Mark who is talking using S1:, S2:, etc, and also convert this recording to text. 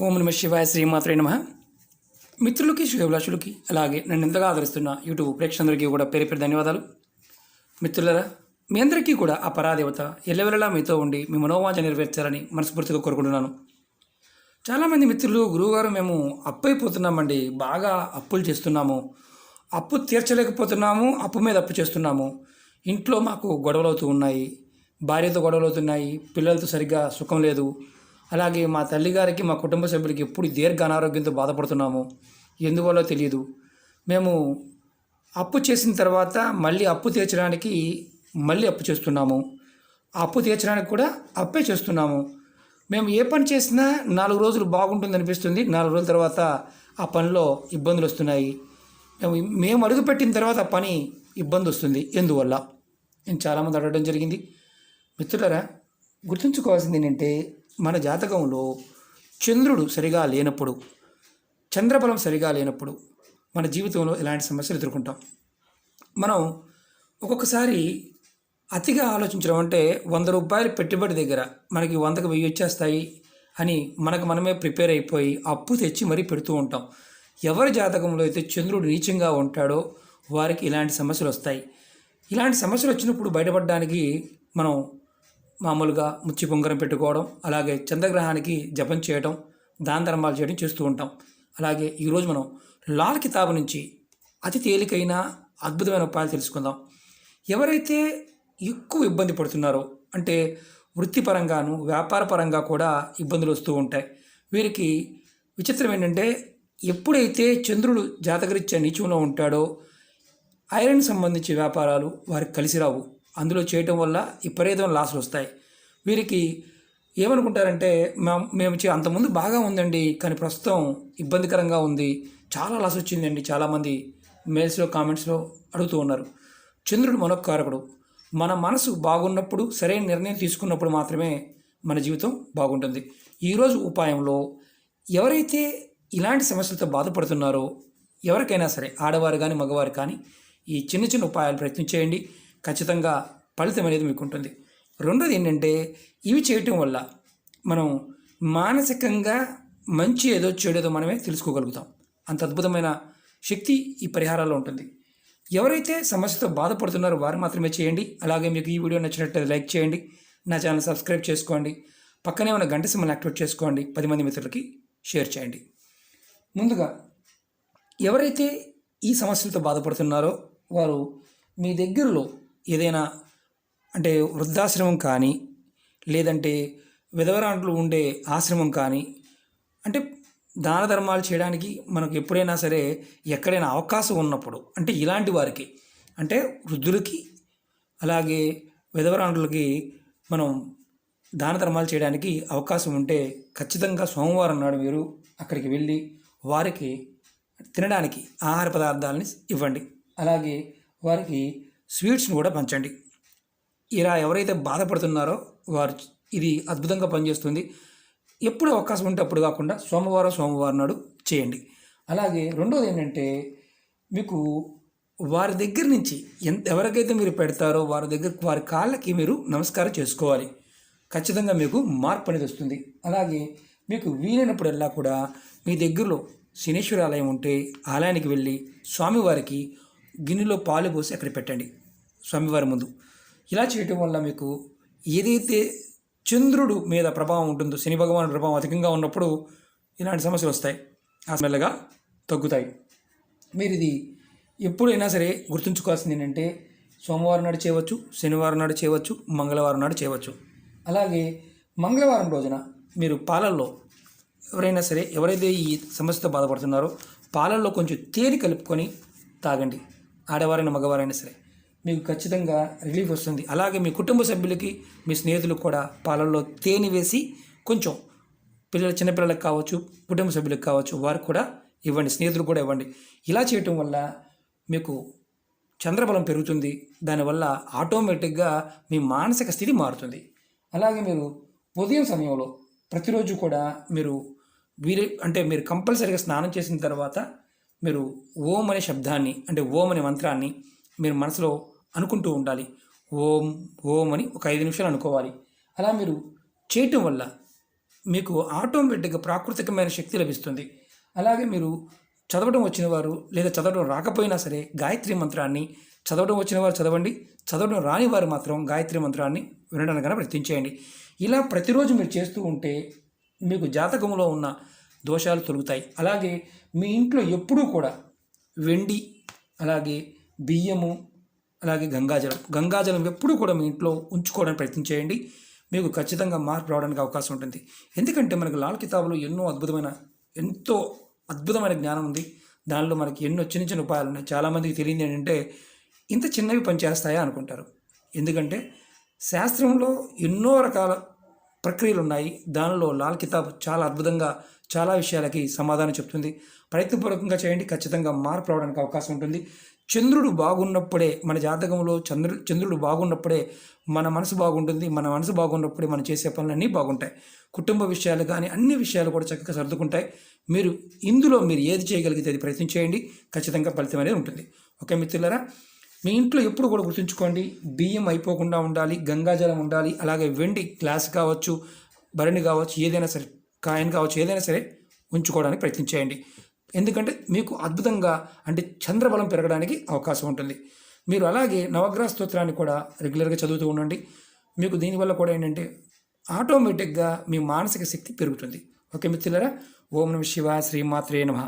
S1: ఓం నమ శివాయ శ్రీమాత్రే నమ. మిత్రులకి శ్రేభిలాషులకి అలాగే నన్ను ఎంతగా ఆదరిస్తున్న యూట్యూబ్ ప్రేక్షకులందరికీ కూడా పేరు పేరు ధన్యవాదాలు. మిత్రులరా, మీ అందరికీ కూడా ఆ పరాదేవత ఎల్లవెల్లలా మీతో ఉండి మీ మనోవాంఛ నెరవేర్చాలని మనస్ఫూర్తిగా కోరుకుంటున్నాను. చాలామంది మిత్రులు, గురువుగారు మేము అప్పు అయిపోతున్నామండి, బాగా అప్పులు చేస్తున్నాము, అప్పు తీర్చలేకపోతున్నాము, అప్పు మీద అప్పు చేస్తున్నాము, ఇంట్లో మాకు గొడవలు అవుతూ ఉన్నాయి, భార్యతో గొడవలు అవుతున్నాయి, పిల్లలతో సరిగ్గా సుఖం లేదు, అలాగే మా తల్లిగారికి మా కుటుంబ సభ్యులకి ఎప్పుడు దీర్ఘ అనారోగ్యంతో బాధపడుతున్నాము, ఎందువల్ల తెలియదు, మేము అప్పు చేసిన తర్వాత మళ్ళీ అప్పు తీర్చడానికి మళ్ళీ అప్పు చేస్తున్నాము, అప్పు తీర్చడానికి కూడా అప్పే చేస్తున్నాము, మేము ఏ పని చేసినా 4 రోజులు బాగుంటుంది అనిపిస్తుంది, 4 రోజుల తర్వాత ఆ పనిలో ఇబ్బందులు వస్తున్నాయి, మేము అడుగుపెట్టిన తర్వాత ఆ పని ఇబ్బంది వస్తుంది, ఎందువల్ల నేను చాలామంది అడగడం జరిగింది. మిత్రులారా, గుర్తుంచుకోవాల్సింది ఏంటంటే, మన జాతకంలో చంద్రుడు సరిగా లేనప్పుడు, చంద్రబలం సరిగా లేనప్పుడు మన జీవితంలో ఎలాంటి సమస్యలు ఎదుర్కొంటాం. మనం ఒక్కొక్కసారి అతిగా ఆలోచించడం, అంటే 100 రూపాయలు పెట్టుబడి దగ్గర మనకి 100కి 1000 వచ్చేస్తాయి అని మనకు మనమే ప్రిపేర్ అయిపోయి అప్పు తెచ్చి మరీ పెడుతూ ఉంటాం. ఎవరి జాతకంలో అయితే చంద్రుడు నీచంగా ఉంటాడో వారికి ఇలాంటి సమస్యలు వస్తాయి. ఇలాంటి సమస్యలు వచ్చినప్పుడు బయటపడడానికి మనం మామూలుగా ముచ్చి పొంగరం పెట్టుకోవడం, అలాగే చంద్రగ్రహానికి జపం చేయడం, దాన ధర్మాలు చేయడం చేస్తూ ఉంటాం. అలాగే ఈరోజు మనం లాల్ కితాబు నుంచి అతి తేలికైన అద్భుతమైన ఉపాయాలు తెలుసుకుందాం. ఎవరైతే ఎక్కువ ఇబ్బంది పడుతున్నారో, అంటే వృత్తిపరంగాను వ్యాపార పరంగా కూడా ఇబ్బందులు వస్తూ ఉంటాయి, వీరికి విచిత్రం ఏంటంటే, ఎప్పుడైతే చంద్రుడు జాతకరీత్యా నీచంలో ఉంటాడో ఐరన్ సంబంధించి వ్యాపారాలు వారికి కలిసి రావు. అందులో చేయటం వల్ల విపరీతమైన లాసులు వస్తాయి. వీరికి ఏమనుకుంటారంటే, మేము అంతకుముందు బాగా ఉందండి, కానీ ప్రస్తుతం ఇబ్బందికరంగా ఉంది, చాలా లాస్ వచ్చిందండి, చాలామంది మెయిల్స్లో కామెంట్స్లో అడుగుతూ ఉన్నారు. చంద్రుడు మనోకారకుడు. మన మనసు బాగున్నప్పుడు, సరైన నిర్ణయం తీసుకున్నప్పుడు మాత్రమే మన జీవితం బాగుంటుంది. ఈరోజు ఉపాయంలో ఎవరైతే ఇలాంటి సమస్యలతో బాధపడుతున్నారో, ఎవరికైనా సరే, ఆడవారు కానీ మగవారు కానీ, ఈ చిన్న చిన్న ఉపాయాలు ప్రయత్నం చేయండి, ఖచ్చితంగా ఫలితం అనేది మీకు ఉంటుంది. రెండోది ఏంటంటే, ఇవి చేయటం వల్ల మనం మానసికంగా మంచి ఏదో చెడేదో మనమే తెలుసుకోగలుగుతాం. అంత అద్భుతమైన శక్తి ఈ పరిహారాల్లో ఉంటుంది. ఎవరైతే సమస్యతో బాధపడుతున్నారో వారు మాత్రమే చేయండి. అలాగే మీకు ఈ వీడియో నచ్చినట్లయితే లైక్ చేయండి, నా ఛానల్ సబ్స్క్రైబ్ చేసుకోండి, పక్కనే ఉన్న గంట సింబల్ని యాక్టివేట్ చేసుకోండి, 10 మంది మిత్రులకి షేర్ చేయండి. ముందుగా ఎవరైతే ఈ సమస్యలతో బాధపడుతున్నారో వారు మీ దగ్గరలో ఏదైనా, అంటే వృద్ధాశ్రమం కానీ, లేదంటే విధవరాండ్లు ఉండే ఆశ్రమం కానీ, అంటే దాన ధర్మాలు చేయడానికి మనకు ఎప్పుడైనా సరే ఎక్కడైనా అవకాశం ఉన్నప్పుడు, అంటే ఇలాంటి వారికి, అంటే వృద్ధులకి అలాగే విధవరాండ్లకి మనం దాన ధర్మాలు చేయడానికి అవకాశం ఉంటే ఖచ్చితంగా సోమవారం నాడు మీరు అక్కడికి వెళ్ళి వారికి తినడానికి ఆహార పదార్థాలని ఇవ్వండి. అలాగే వారికి స్వీట్స్ని కూడా పంచండి. ఇలా ఎవరైతే బాధపడుతున్నారో వారు ఇది అద్భుతంగా పనిచేస్తుంది. ఎప్పుడు అవకాశం ఉంటే అప్పుడు కాకుండా సోమవారం నాడు చేయండి. అలాగే రెండోది ఏంటంటే, మీకు వారి దగ్గర నుంచి ఎవరికైతే మీరు పెడతారో వారి కాళ్ళకి మీరు నమస్కారం చేసుకోవాలి. ఖచ్చితంగా మీకు మార్పు అనేది వస్తుంది. అలాగే మీకు వీలైనప్పుడల్లా కూడా మీ దగ్గరలో శనీశ్వర ఆలయం ఉంటే ఆలయానికి వెళ్ళి స్వామివారికి గిన్నెలో పాలు పోసి అక్కడ పెట్టండి స్వామివారి ముందు. ఇలా చేయటం వల్ల మీకు ఏదైతే చంద్రుడు మీద ప్రభావం ఉంటుందో, శని భగవాను ప్రభావం అధికంగా ఉన్నప్పుడు ఇలాంటి సమస్యలు వస్తాయి, ఆ మెల్లగా తగ్గుతాయి. మీరు ఇది ఎప్పుడైనా సరే గుర్తుంచుకోవాల్సింది ఏంటంటే, సోమవారం నాడు చేయవచ్చు, శనివారం నాడు చేయవచ్చు, మంగళవారం నాడు చేయవచ్చు. అలాగే మంగళవారం రోజున మీరు పాలల్లో ఎవరైనా సరే, ఎవరైతే ఈ సమస్యతో బాధపడుతున్నారో పాలల్లో కొంచెం తేనె కలుపుకొని తాగండి. ఆడవారైనా మగవారైనా సరే మీకు ఖచ్చితంగా రిలీఫ్ వస్తుంది. అలాగే మీ కుటుంబ సభ్యులకి, మీ స్నేహితులకు కూడా పాలల్లో తేనె వేసి కొంచెం చిన్నపిల్లలకు కావచ్చు, కుటుంబ సభ్యులకు కావచ్చు, వారికి కూడా ఇవ్వండి, స్నేహితులకు కూడా ఇవ్వండి. ఇలా చేయటం వల్ల మీకు చంద్రబలం పెరుగుతుంది. దానివల్ల ఆటోమేటిక్గా మీ మానసిక స్థితి మారుతుంది. అలాగే మీరు ఉదయం సమయంలో ప్రతిరోజు కూడా మీరు మీరు కంపల్సరీగా స్నానం చేసిన తర్వాత మీరు ఓం అనే శబ్దాన్ని, అంటే ఓం అనే మంత్రాన్ని మీరు మనసులో అనుకుంటూ ఉండాలి. ఓం ఓం అని ఒక 5 నిమిషాలు అనుకోవాలి. అలా మీరు చేయటం వల్ల మీకు ఆటోమేటిక్గా ప్రాకృతికమైన శక్తి లభిస్తుంది. అలాగే మీరు చదవడం వచ్చిన వారు లేదా చదవడం రాకపోయినా సరే గాయత్రి మంత్రాన్ని చదవడం వచ్చిన వారు చదవండి, చదవడం రాని వారు మాత్రం గాయత్రి మంత్రాన్ని వినడానికైనా ప్రయత్నించేయండి. ఇలా ప్రతిరోజు మీరు చేస్తూ ఉంటే మీకు జాతకంలో ఉన్న దోషాలు తొలుగుతాయి. అలాగే మీ ఇంట్లో ఎప్పుడూ కూడా వెండి, అలాగే బియ్యము, అలాగే గంగాజలం ఎప్పుడూ కూడా మీ ఇంట్లో ఉంచుకోవడానికి ప్రయత్నించేయండి. మీకు ఖచ్చితంగా మార్పు రావడానికి అవకాశం ఉంటుంది. ఎందుకంటే మనకు లాల్ కితాబులో ఎంతో అద్భుతమైన జ్ఞానం ఉంది. దానిలో మనకి ఎన్నో చిన్న చిన్న ఉపాయాలు ఉన్నాయి. చాలామందికి తెలియదు ఏంటంటే ఇంత చిన్నవి పనిచేస్తాయా అనుకుంటారు. ఎందుకంటే శాస్త్రంలో ఎన్నో రకాల ప్రక్రియలు ఉన్నాయి. దానిలో లాల్ కితాబ్ చాలా అద్భుతంగా చాలా విషయాలకి సమాధానం చెప్తుంది. ప్రయత్నపూర్వకంగా చేయండి, ఖచ్చితంగా మార్పు రావడానికి అవకాశం ఉంటుంది. చంద్రుడు బాగున్నప్పుడే మన జాతకంలో చంద్రుడు బాగున్నప్పుడే మన మనసు బాగుంటుంది. మన మనసు బాగున్నప్పుడే మనం చేసే పనులన్నీ బాగుంటాయి. కుటుంబ విషయాలు కానీ అన్ని విషయాలు కూడా చక్కగా సర్దుకుంటాయి. ఇందులో మీరు ఏది చేయగలిగితే అది ప్రయత్నం చేయండి, ఖచ్చితంగా ఫలితం అనేది ఉంటుంది. ఓకే మిత్రులారా, మీ ఇంట్లో ఎప్పుడు కూడా గుర్తుంచుకోండి, బియ్యం అయిపోకుండా ఉండాలి, గంగాజలం ఉండాలి, అలాగే వెండి గ్లాస్ కావచ్చు, భరణి కావచ్చు, ఏదైనా సరే కాయిన్ కావచ్చు, ఏదైనా సరే ఉంచుకోవడానికి ప్రయత్నించేయండి. ఎందుకంటే మీకు అద్భుతంగా అంటే చంద్రబలం పెరగడానికి అవకాశం ఉంటుంది. మీరు అలాగే నవగ్రహ స్తోత్రాన్ని కూడా రెగ్యులర్గా చదువుతూ ఉండండి. మీకు దీనివల్ల కూడా ఏంటంటే ఆటోమేటిక్గా మీ మానసిక శక్తి పెరుగుతుంది. ఓకే మిత్రులారా, ఓం నమః శివాయ, శ్రీమాత్రే నమః.